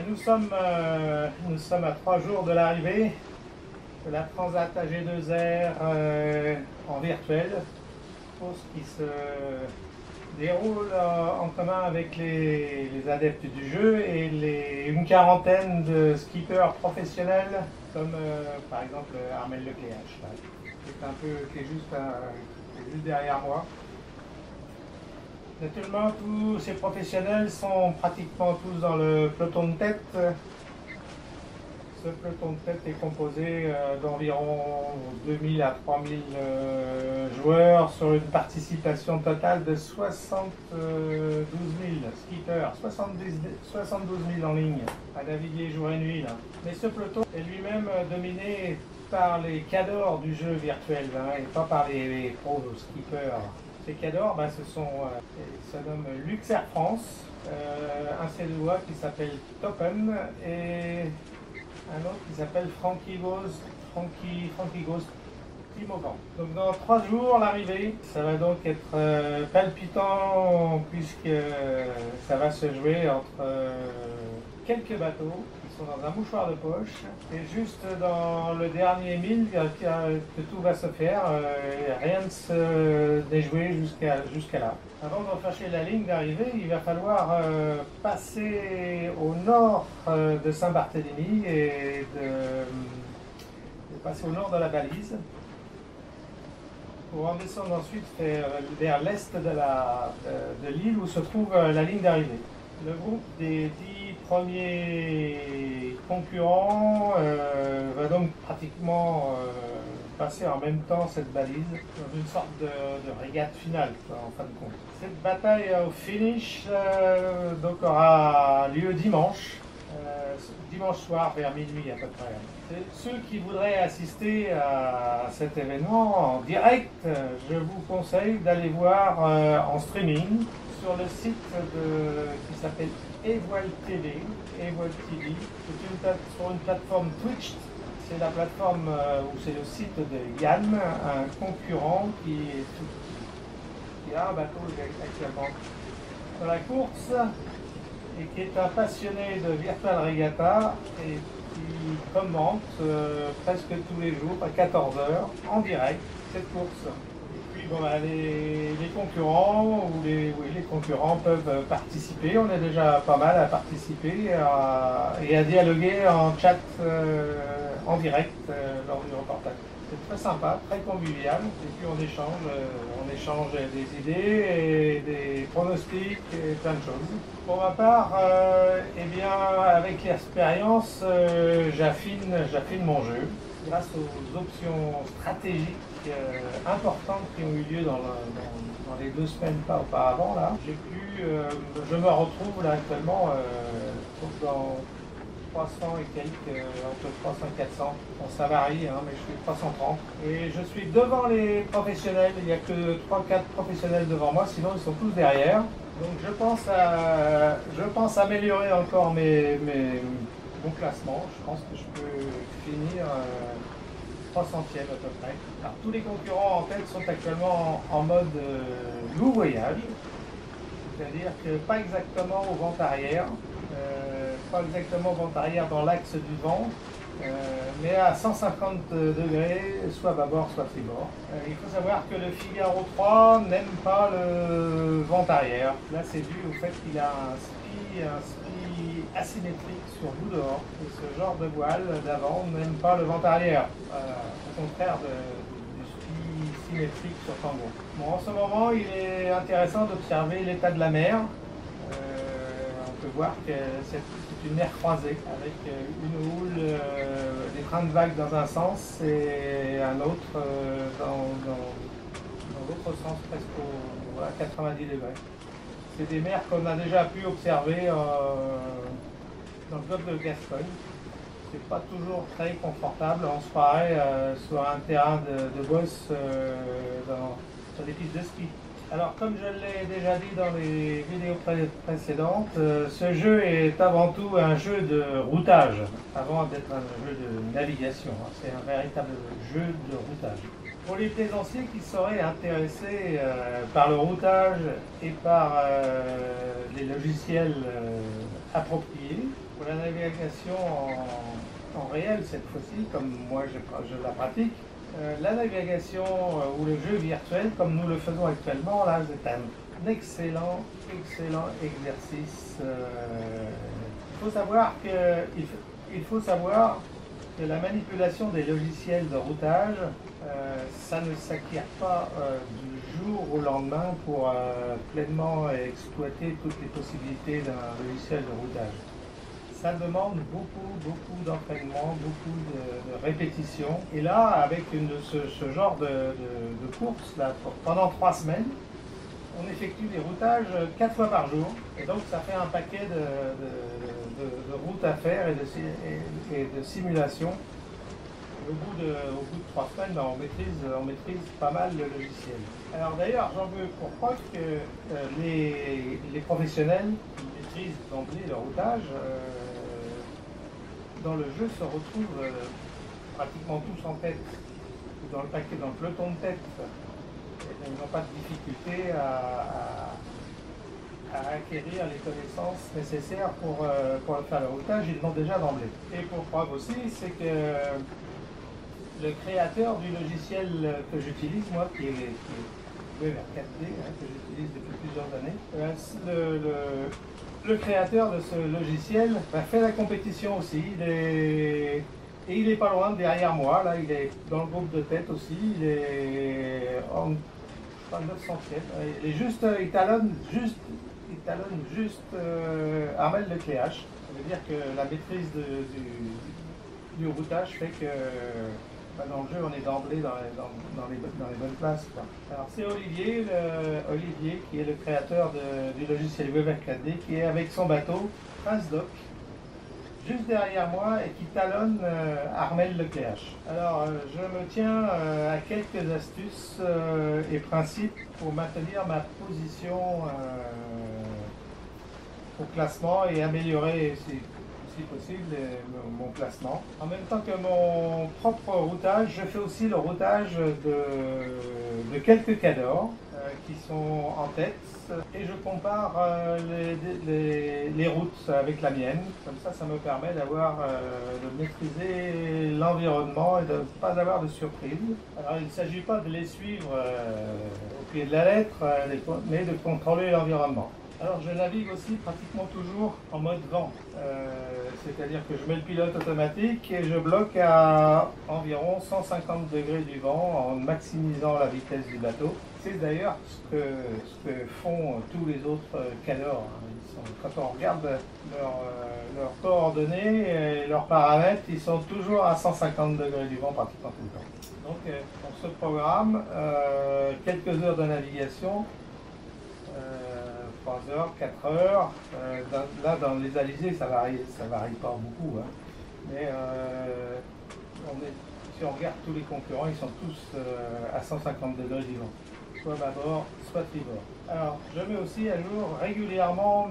Nous sommes à 3 jours de l'arrivée de la Transat AG2R en virtuel, course qui se déroule en commun avec les adeptes du jeu et une quarantaine de skippers professionnels comme par exemple Armel Lecléache, qui est juste derrière moi. Naturellement, tous ces professionnels sont pratiquement tous dans le peloton de tête. Ce peloton de tête est composé d'environ 2000 à 3000 joueurs sur une participation totale de 72 000 skippers, 72 000 en ligne, à naviguer jour et nuit. Là. Mais ce peloton est lui-même dominé par les cadors du jeu virtuel et pas par les pros skippers. Ces cadors, se nomment Luxair France, un Suédois qui s'appelle Toppen et un autre qui s'appelle Frankie Ghost Timogan. Donc dans 3 jours, l'arrivée, ça va donc être palpitant puisque ça va se jouer entre quelques bateaux qui sont dans un mouchoir de poche et juste dans le dernier mille que tout va se faire, rien n'est joué jusqu'à là. Avant de franchir la ligne d'arrivée, il va falloir passer au nord de Saint-Barthélemy et de passer au nord de la balise pour en descendre ensuite vers l'est de l'île où se trouve la ligne d'arrivée. Le groupe des 10 premiers concurrents va donc pratiquement passer en même temps cette balise dans une sorte de régate finale en fin de compte. Cette bataille au finish aura lieu dimanche soir vers minuit à peu près. Ceux qui voudraient assister à cet événement en direct, je vous conseille d'aller voir en streaming sur le site qui s'appelle Evoile TV. C'est sur une plateforme Twitch. C'est la plateforme où c'est le site de Yann, un concurrent qui a un bateau actuellement dans la course et qui est un passionné de Virtual Regatta et qui commente presque tous les jours à 14 h en direct cette course. Et puis les concurrents les concurrents peuvent participer. On est déjà pas mal à participer et à dialoguer en chat en direct lors du reportage. C'est très sympa, très convivial, et puis on échange des idées et des pronostics et plein de choses. Pour ma part, avec l'expérience, j'affine mon jeu. Grâce aux options stratégiques importantes qui ont eu lieu dans les 2 semaines pas auparavant, là, je me retrouve là actuellement dans 300 et quelques, entre 300 et 400, bon, ça varie, mais je suis 330. Et je suis devant les professionnels, il n'y a que 3-4 professionnels devant moi, sinon ils sont tous derrière. Donc je pense améliorer encore mon classement. Je pense que je peux finir 300e à peu près. Alors tous les concurrents en tête sont actuellement en mode loup voyage, c'est-à-dire que pas exactement au vent arrière. Pas exactement vent arrière dans l'axe du vent, mais à 150 degrés, soit bâbord, soit tribord. Il faut savoir que le Figaro 3 n'aime pas le vent arrière. Là, c'est dû au fait qu'il a un spi asymétrique sur bout dehors. Et ce genre de voile d'avant n'aime pas le vent arrière, au contraire du spi symétrique sur tango. Bon, en ce moment, il est intéressant d'observer l'état de la mer. On peut voir que c'est une mer croisée avec une houle, des trains de vagues dans un sens et un autre dans l'autre sens, presque à 90 degrés. C'est des mers qu'on a déjà pu observer dans le golfe de Gascogne. C'est pas toujours très confortable, on se croirait sur un terrain de bosse sur des pistes de ski. Alors, comme je l'ai déjà dit dans les vidéos précédentes, ce jeu est avant tout un jeu de routage, avant d'être un jeu de navigation. C'est un véritable jeu de routage. Pour les plaisanciers qui seraient intéressés par le routage et par les logiciels appropriés, Pour la navigation en réel, cette fois-ci, comme moi je la pratique, la navigation ou le jeu virtuel, comme nous le faisons actuellement, là, c'est un excellent exercice. Il faut savoir que la manipulation des logiciels de routage, ça ne s'acquiert pas du jour au lendemain pour pleinement exploiter toutes les possibilités d'un logiciel de routage. Ça demande beaucoup d'entraînement, beaucoup de répétition. Et là, avec ce genre de course, là, pendant 3 semaines, on effectue des routages 4 fois par jour. Et donc, ça fait un paquet de routes à faire et de simulations. Au bout de 3 semaines, ben, on maîtrise pas mal le logiciel. Alors d'ailleurs, j'en veux pour preuve que les professionnels qui maîtrisent d'emblée le routage, dans le jeu se retrouvent pratiquement tous en tête, ou dans le peloton de tête. Et ils n'ont pas de difficulté à acquérir les connaissances nécessaires pour faire le routage, ils l'ont déjà d'emblée. Et pour preuve aussi, c'est que le créateur du logiciel que j'utilise, moi, qui est Weber 4D, que j'utilise depuis plusieurs années, le créateur de ce logiciel fait la compétition aussi. Et il n'est pas loin derrière moi, là, il est dans le groupe de tête aussi, il est en 900e. Il talonne juste Armel Lecléache. Ça veut dire que la maîtrise du routage fait que dans le jeu, on est d'emblée dans les bonnes places, quoi. Alors c'est Olivier qui est le créateur du logiciel Weber 4D, qui est avec son bateau Prince Doc, juste derrière moi et qui talonne Armel Lecléache. Alors je me tiens à quelques astuces et principes pour maintenir ma position au classement et améliorer si possible mon classement. En même temps que mon propre routage, je fais aussi le routage de quelques cadors qui sont en tête et je compare les routes avec la mienne. Comme ça me permet de maîtriser l'environnement et de ne pas avoir de surprise. Alors il ne s'agit pas de les suivre au pied de la lettre, mais de contrôler l'environnement. Alors je navigue aussi pratiquement toujours en mode vent, c'est-à-dire que je mets le pilote automatique et je bloque à environ 150 degrés du vent en maximisant la vitesse du bateau. C'est d'ailleurs ce que font tous les autres cadors. Quand on regarde leurs coordonnées et leurs paramètres, ils sont toujours à 150 degrés du vent pratiquement tout le temps. Donc on se programme quelques heures de navigation. 3 heures, 4 heures. Là, dans les alizés, ça varie pas beaucoup. Hein. Mais si on regarde tous les concurrents, ils sont tous à 150 degrés du vent, soit bâbord, soit tribord. Alors, je mets aussi à jour régulièrement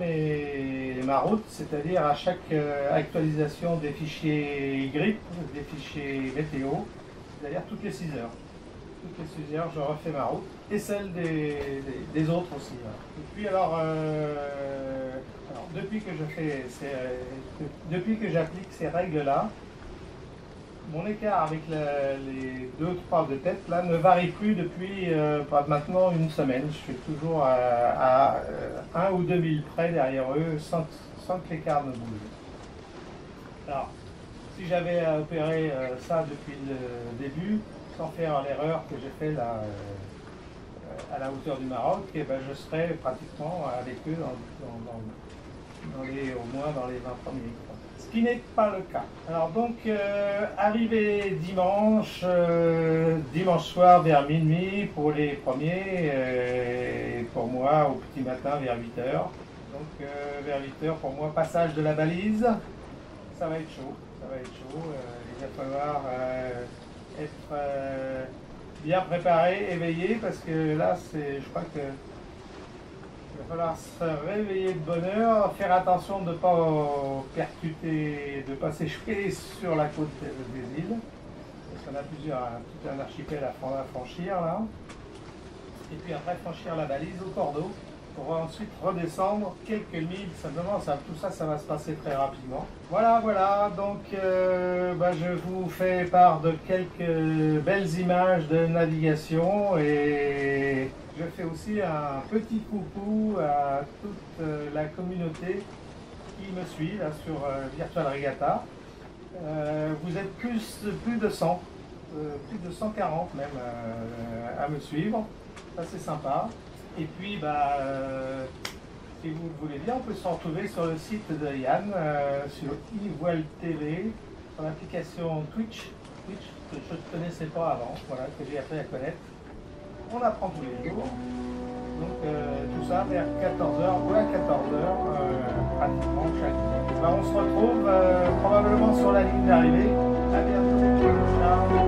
ma route, c'est-à-dire à chaque actualisation des fichiers GRIP, des fichiers météo, c'est-à-dire toutes les 6 heures. Toutes les 6 heures, je refais ma route et celle des autres aussi. Là. Et puis alors depuis que j'applique ces règles-là, mon écart avec les 2-3 de tête là ne varie plus depuis maintenant une semaine. Je suis toujours à 1 ou 2 milles près derrière eux sans que l'écart ne bouge. Alors, si j'avais opéré ça depuis le début, sans faire l'erreur que j'ai fait là à la hauteur du Maroc, et ben je serais pratiquement avec eux au moins dans les 20 premiers. Ce qui n'est pas le cas. Alors donc, arrivé dimanche soir vers minuit pour les premiers, et pour moi au petit matin vers 8 h. Donc vers 8 h pour moi, passage de la balise, ça va être chaud. Il va falloir être bien préparé, éveillé, parce que là, je crois que il va falloir se réveiller de bonne heure, faire attention de ne pas percuter, de ne pas s'échouer sur la côte des îles, parce qu'on a tout un archipel à franchir là, et puis après franchir la balise au cordeau, pour ensuite redescendre quelques milles simplement. Tout ça, ça va se passer très rapidement. Voilà, voilà, donc je vous fais part de quelques belles images de navigation et je fais aussi un petit coucou à toute la communauté qui me suit là sur Virtual Regatta. Vous êtes plus de 100, plus de 140 même à me suivre, ça c'est sympa. Et puis si vous le voulez bien, on peut se retrouver sur le site de Yann, sur iVoile TV, sur l'application Twitch que je ne connaissais pas avant, voilà, que j'ai appris à connaître. On apprend tous les jours. Donc tout ça vers 14h ou à 14h pratiquement chaque jour. On se retrouve probablement sur la ligne d'arrivée. À bientôt. Ciao.